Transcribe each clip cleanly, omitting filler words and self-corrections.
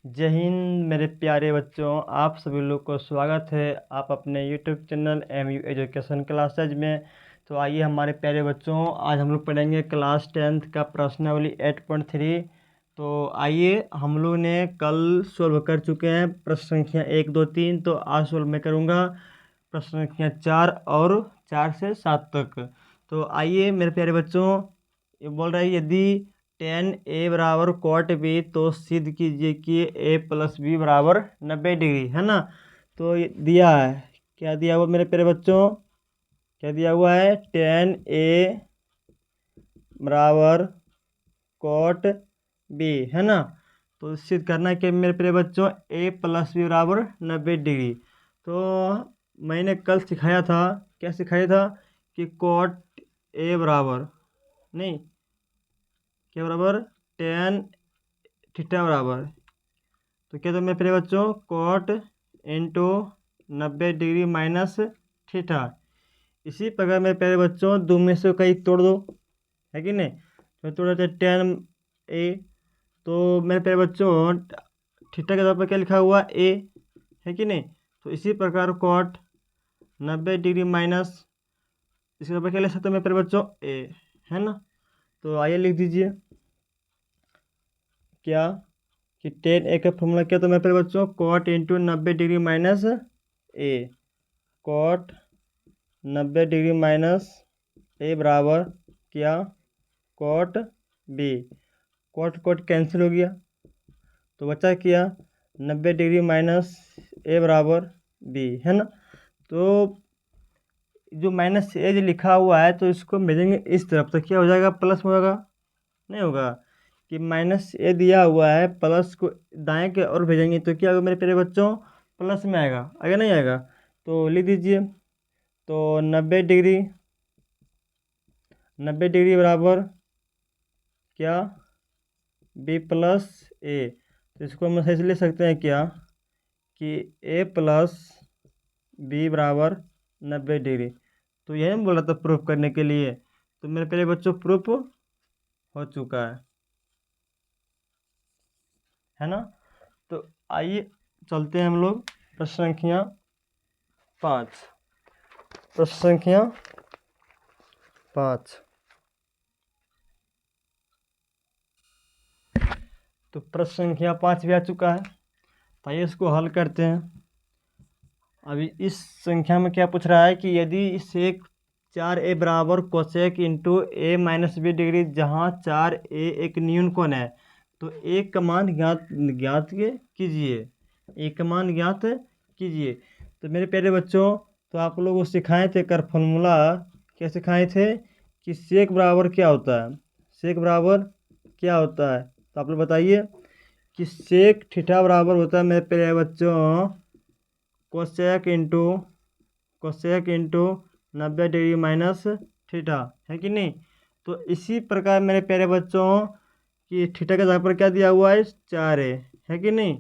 जय हिंद मेरे प्यारे बच्चों, आप सभी लोग को स्वागत है आप अपने YouTube channel MU education classes में। तो आइए हमारे प्यारे बच्चों, आज हम लोग पढ़ेंगे क्लास 10th का प्रश्नावली 8.3। तो आइए, हम लोग ने कल सॉल्व कर चुके हैं प्रश्न संख्या 1 2 3। तो आज सॉल्व मैं करूँगा प्रश्न संख्या 4 और 4 से 7 तक। तो आइए मेरे प्यारे बच्चों, ये बोल रहा है यदि tan A बराबर cot B तो सिद्ध कीजिए कि A प्लस बी बराबर 90 डिग्री है ना। तो ये दिया है, क्या दिया हुआ मेरे प्यारे बच्चों, क्या दिया हुआ है, tan A बराबर cot B है ना। तो सिद्ध करना है कि मेरे प्यारे बच्चों A प्लस बी बराबर 90 डिग्री। तो मैंने कल सिखाया था, क्या सिखाया था कि cot A बराबर नहीं, क्या बराबर, tan थीटा बराबर, तो क्या, तो मेरे प्यारे बच्चों cot into 90 degree minus theta. इसी प्रकार मेरे प्यारे बच्चों दो में से कहीं तोड़ दो, है कि नहीं। तो तोड़ देते tan A, तो मेरे प्यारे बच्चों थीटा के तौर पर क्या लिखा हुआ A, है कि नहीं। तो इसी प्रकार cot 90 डिग्री माइनस इसके तौर पर क्या लिख सकते हैं मेरे प्यारे बच्चों A, है ना। तो आइए लिख दीजिए क्या कि tan A का फॉर्मूला क्या, तो मेरे प्यारे बच्चों cot into 90 degree minus A, cot 90 degree minus A बराबर क्या, cot B, cot cot cancel हो गया तो बचा क्या 90 डिग्री माइनस A बराबर B, है ना। तो जो माइनस A जो लिखा हुआ है तो इसको भेजेंगे इस तरफ तो क्या हो जाएगा, प्लस में होगा, नहीं होगा कि माइनस A दिया हुआ है, प्लस को दाएं के और भेजेंगे तो क्या होगा मेरे प्यारे बच्चों, प्लस में आएगा, आगे नहीं आएगा। तो लिख दीजिए, तो 90 डिग्री बराबर क्या, B प्लस A। तो इसको हम सही से लिख सकते हैं क्या कि A प्लस B बराबर 90 डिग्री। तो यही हम बोल रहा था प्रूफ करने के लिए। तो मेरे प्यारे बच्चों प्रूफ हो चुका है ना। तो आइए चलते हैं हम लोग प्रश्न संख्या 5। प्रश्न संख्या 5, तो प्रश्न संख्या 5 भी आ चुका है। तो आइए इसको हल करते हैं। अभी इस संख्या में क्या पूछ रहा है कि यदि सेक 4A बराबर cosec into A minus B degree, जहाँ 4A एक न्यून कोण है, तो A का मान ज्ञात कीजिए, A का मान ज्ञात कीजिए। तो मेरे प्यारे बच्चों, तो आप लोगों को सिखाए थे कर फॉर्मूला, क्या सिखाए थे कि सेक बराबर क्या होता है, सेक बराबर क्या होता है। तो आप लोग बताइए कि सेक थीटा बराबर होता है मेरे प्यारे बच्चों cosec into 90 degree minus theta, है कि नहीं। तो इसी प्रकार मेरे प्यारे बच्चों कि थीटा के जगह पर क्या दिया हुआ है, 4A, है कि नहीं।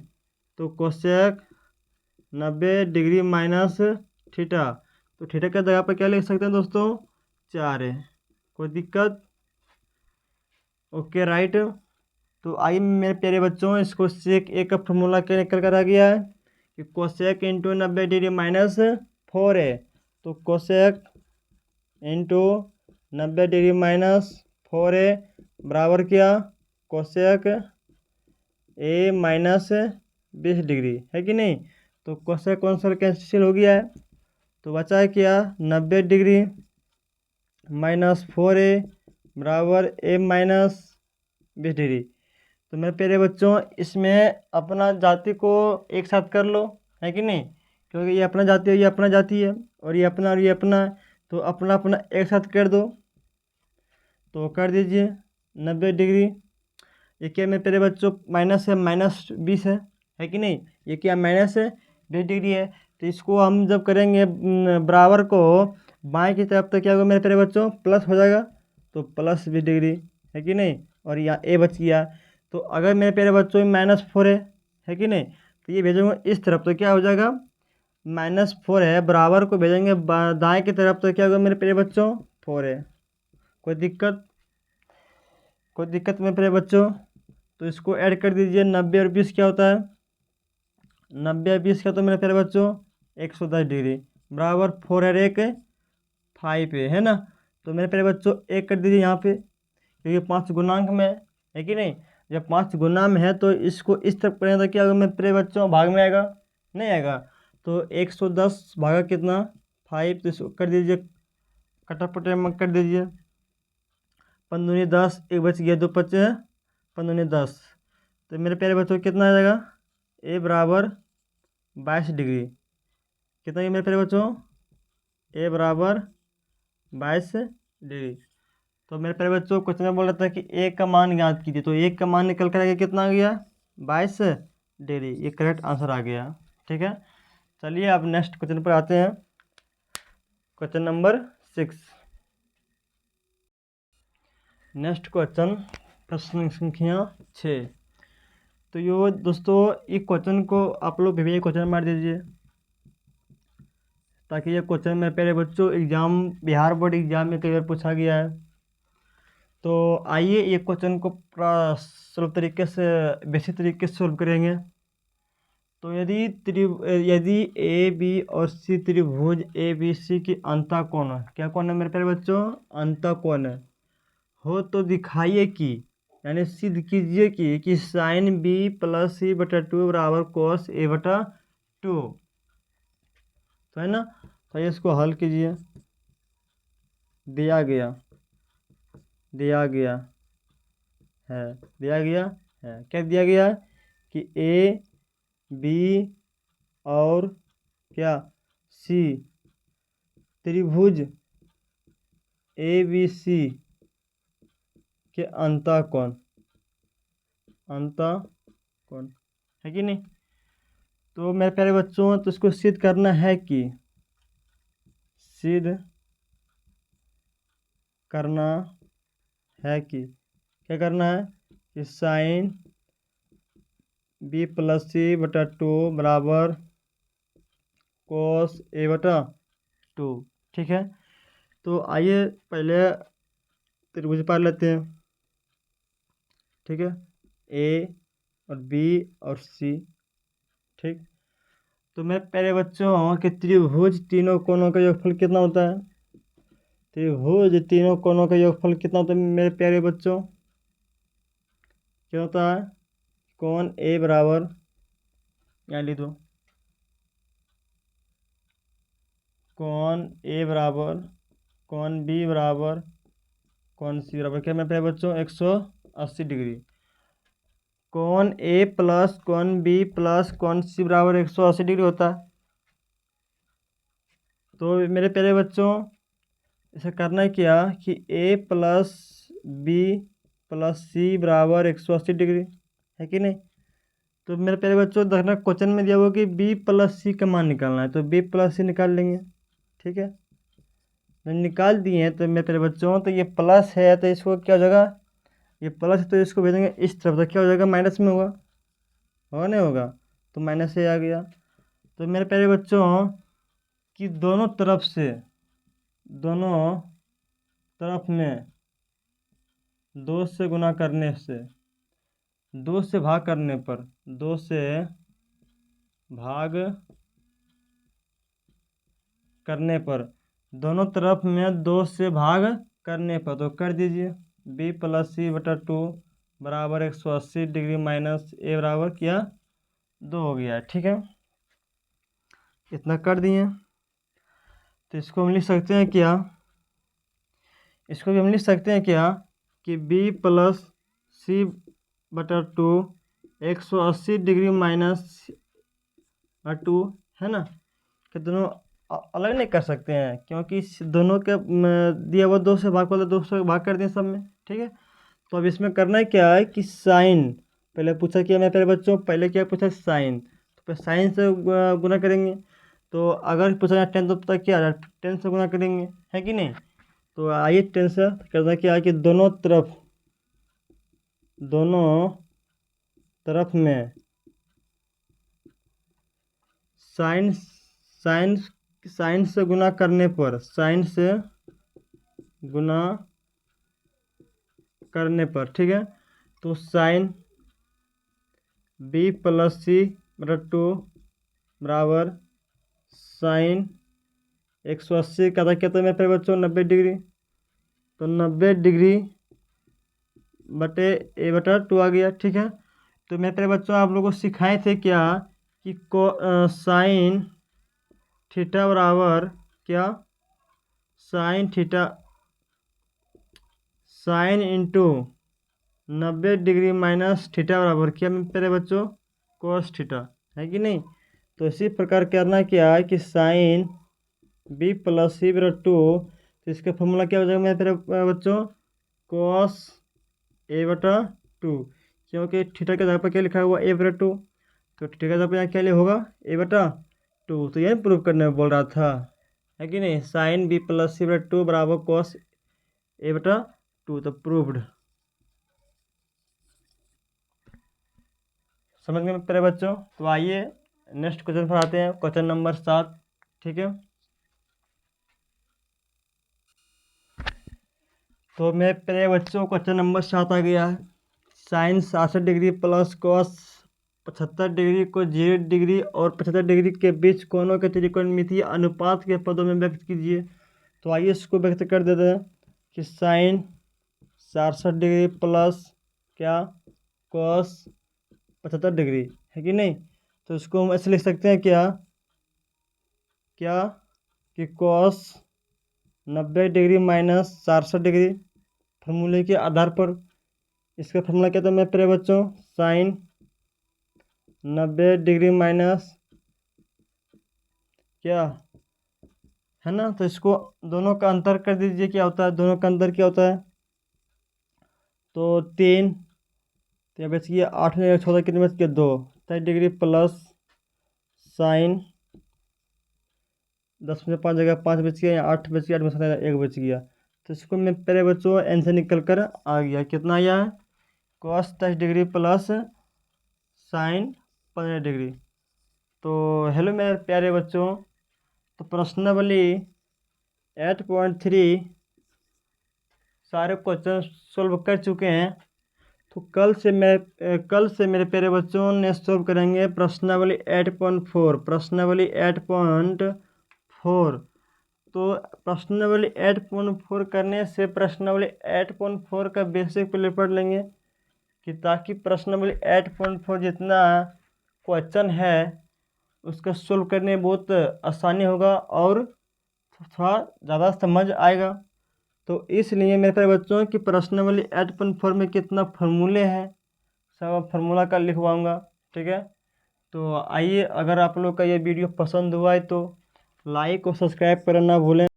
तो कोसेक 90 डिग्री माइनस थीटा, तो थीटा के जगह पर क्या लिख सकते हैं दोस्तों, 4A। कोई दिक्कत, ओके राइट। तो आइए मेरे प्यारे बच्चों, इसको सेक A का फॉर्मूला क्या निकल कर आ गया है कि cosec into 90 degree minus 4A। तो cosec into 90 degree minus 4A बराबर क्या, कोसेक A माइनस 20 डिग्री, है कि नहीं। तो कोसेक कौन सा कैंसिल हो गया है, तो बचा है क्या 90 डिग्री माइनस 4A बराबर A माइनस 20 डिग्री। तो मेरे प्यारे बच्चों इसमें अपना जाति को एक साथ कर लो, है कि नहीं, क्योंकि ये अपना जाति है, ये अपना जाति है, और ये अपना है, तो अपना अपना एक साथ कर दो। तो कर दीजिए 90 डिग्री, ये क्या मेरे प्यारे बच्चों माइनस है, माइनस 20 है कि नहीं, ये क्या माइनस 20 डिग्री है। तो इसको हम जब करेंगे बराबर को बाएं की तरफ, तो क्या होगा मेरे प्यारे बच्चों, प्लस हो जाएगा, तो प्लस 20 डिग्री, है कि नहीं। और यहाँ ए बच गया। तो अगर मेरे प्यारे बच्चों में -4 है कि नहीं, तो ये भेजूंगा इस तरफ, तो क्या हो जाएगा, -4 है, बराबर को भेजेंगे दाएं की तरफ, तो क्या होगा मेरे प्यारे बच्चों 4 है। कोई दिक्कत, कोई दिक्कत मेरे प्यारे बच्चों। तो इसको ऐड कर दीजिए, 90 और 20 क्या होता है, 90/20 का तो मेरे प्यारे बच्चों 110 डिग्री बराबर 4 और 1 5 है ना। तो मेरे प्यारे बच्चों 1 कर दीजिए यहाँ पे, क्योंकि 5 गुणांक में है कि नहीं। जब 5 गुना में है तो इसको इस तरफ करें तो क्या होगा मेरे प्यारे बच्चों, भाग में आएगा, नहीं आएगा। तो 110 भागा कितना 5, तो इसको कर दीजिए, कटापटे में कर दीजिए, 5×10, एक बच गया, 2 5 5×10। तो मेरे प्यारे बच्चों कितना आ जाएगा, ए बराबर 22 डिग्री। कितना ये मेरे प्यारे बच्चों, ए बराबर 22 डिग्री। तो मेरे प्यारे बच्चों क्वेश्चन में बोल रहा था कि ए का मान ज्ञात कीजिए, तो ए का मान निकल कर आएगा, कितना आ गया 22 डिग्री। ये करेक्ट आंसर आ गया। ठीक है, चलिए अब नेक्स्ट क्वेश्चन पर आते हैं। Question number 6। नेक्स्ट क्वेश्चन, प्रश्न संख्या 6। तो यो दोस्तों इस क्वेश्चन को आप लोग भी क्वेश्चन मार दीजिए, ताकि ये क्वेश्चन में पहले बच्चों एग्जाम, बिहार बोर्ड एग्जाम में कई बार पूछा गया है। तो आइए ये क्वेश्चन को पूरा सरल तरीके से, बेसिक तरीके से सोल्व करेंगे। तो यदि ए बी और सी त्रिभुज ए बी सी की अंतःकोण, क्या कोण है मेरे प्यारे बच्चों, अंतःकोण हो, तो दिखाइए कि, यानी सिद्ध कीजिए कि साइन बी प्लस सी बटा 2 बराबर कोस ए बटा 2। तो है ना, तो इसको हल कीजिए। दिया गया दिया गया है दिया गया है क्या दिया गया है कि ए बी और क्या सी त्रिभुज ए बी सी के अंतःकोण है कि नहीं। तो मेरे प्यारे बच्चों तो इसको सिद्ध करना है कि, सिद्ध करना है कि क्या करना है कि साइन बी प्लस सी बटा 2 बराबर कोस ए बटा 2। ठीक है, तो आइए पहले त्रिभुज पार लेते हैं। ठीक है, ए और बी और सी। ठीक, तो मेरे प्यारे बच्चों कि त्रिभुज तीनों कोणों का योगफल कितना होता है, त्रिभुज तीनों कोणों का योगफल कितना होता है मेरे प्यारे बच्चों, क्या होता है, कोण ए बराबर, यहाँ लिख दो, कोण ए बराबर कोण बी बराबर कोण सी बराबर क्या मेरे प्यारे बच्चों 180 डिग्री। कोण ए प्लस कोण बी प्लस कोण सी बराबर 180 डिग्री होता है। तो मेरे प्यारे बच्चों इसे करना है क्या कि ए प्लस बी प्लस सी बराबर 180 डिग्री, है कि नहीं। तो मेरे प्यारे बच्चों देखना, क्वेश्चन में दिया हुआ कि बी प्लस सी का मान निकालना है, तो बी प्लस सी निकाल लेंगे। ठीक है, तो निकाल दिए हैं। तो मेरे प्यारे बच्चों तो ये प्लस है, तो इसको क्या हो जाएगा, ये प्लस है तो इसको भेजेंगे इस तरफ, तो क्या हो जाएगा, माइनस में होगा नहीं होगा, तो माइनस से आ गया। तो मेरे प्यारे बच्चों कि दोनों तरफ में 2 से गुना करने से, 2 से भाग करने पर, 2 से भाग करने पर, दोनों तरफ में 2 से भाग करने पर, तो कर दीजिए बी प्लस सी बटा 2 बराबर 180 डिग्री माइनस ए बराबर क्या 2 हो गया। ठीक है, इतना कर दिए। तो इसको हम लिख सकते हैं क्या, इसको भी हम लिख सकते हैं क्या कि बी प्लस सी बटा 2 180 डिग्री माइनस 2, है ना। कि दोनों अलग नहीं कर सकते हैं, क्योंकि दोनों के दिया हुआ 2 से भाग को 2 से भाग कर दिए सब में। ठीक है, तो अब इसमें करना है क्या है कि साइन, पहले पूछा क्या मैं पहले बच्चों, पहले क्या पूछा साइन, तो पहले साइन से गुना करेंगे। तो अगर पूछा 10 तो पता क्या 10 से गुना करेंगे, है कि नहीं। तो आइए 10 से करना क्या है कि दोनों तरफ में साइन साइन साइन से गुना करने पर, साइन से गुना करने पर, ठीक है। तो साइन बी प्लस सी बटा 2 बराबर साइन 180 का था क्या, तो मेरे प्यारे बच्चों 90 डिग्री, तो 90 डिग्री बटे ए बटा 2 आ गया। ठीक है, तो मेरे प्यारे बच्चों आप लोगों को सिखाए थे क्या कि साइन थीटा बराबर क्या, sine theta sine into 90 degree minus theta बराबर क्या मेरे प्यारे बच्चों, कोस थीटा, है कि नहीं। तो इसी प्रकार करना क्या है कि साइन बी प्लस सी बटा 2, तो इसका फॉर्मूला क्या हो जाएगा मेरे प्यारे बच्चों, कोस ए बटा 2, क्योंकि थीटा के जगह पर क्या लिखा हुआ ए बटा 2, तो थीटा के जगह पर यहाँ क्या लिखा होगा ए बटा 2, तो यही प्रूव करने में बोल रहा था, है कि नहीं। साइन बी प्लस सी बटा 2 बराबर कोस ए बटा 2, तो प्रूव्ड। समझ गए मेरे बच्चों। तो आइए नेक्स्ट क्वेश्चन पर आते हैं, क्वेश्चन नंबर 7। ठीक है, तो मेरे प्यारे बच्चों क्वेश्चन नंबर 7 आ गया है। Sine 66 degree plus cos 75 degree को 0 डिग्री और 75 डिग्री के बीच कोणों के त्रिकोणमितीय अनुपात के पदों में व्यक्त कीजिए। तो आइए इसको व्यक्त कर देते हैं कि साइन 66 डिग्री प्लस क्या, कॉस 75 डिग्री, है कि नहीं। तो इसको हम ऐसे लिख सकते हैं क्या, क्या कि कॉस 90 डिग्री माइनस 66 डिग्री, फॉर्मूले के आधार पर इसका फॉर्मूला क्या था मेरे प्यारे बच्चों, साइन 90 डिग्री माइनस क्या, है ना। तो इसको दोनों का अंतर कर दीजिए, क्या होता है, दोनों का अंतर क्या होता है, तो 3, तो यहाँ बच गया 8 में 14 कितने बच गया 2, 30 डिग्री प्लस साइन 10 में 5 जगह 5 बच गया, यहाँ 8 बच गया, 8 में 7 1 बच गया। तो इसको मैं पहले बच्चों आंसर निकल कर आ गया, कितना आया है, cos 10 degree plus sign 15 degree. तो हेलो मेरे प्यारे बच्चों, तो प्रश्नावली 8.3 सारे क्वेश्चन सॉल्व कर चुके हैं। तो कल से मेरे प्यारे बच्चों ने सॉल्व करेंगे प्रश्नावली 8.4, प्रश्नावली 8.4। तो प्रश्नावली 8.4 करने से प्रश्नावली 8.4 का बेसिक पहले पढ़ लेंगे, कि ताकि प्रश्नावली 8.4 जितना क्वेश्चन है उसका सोल्व करने में बहुत आसानी होगा और थोड़ा ज़्यादा समझ आएगा। तो इसलिए मेरे प्यारे बच्चों की प्रश्नावली 8.4 में कितना फार्मूले हैं सब फार्मूला का लिखवाऊंगा। ठीक है, तो आइए, अगर आप लोग का ये वीडियो पसंद हुआ है तो लाइक और सब्सक्राइब करना ना भूलें।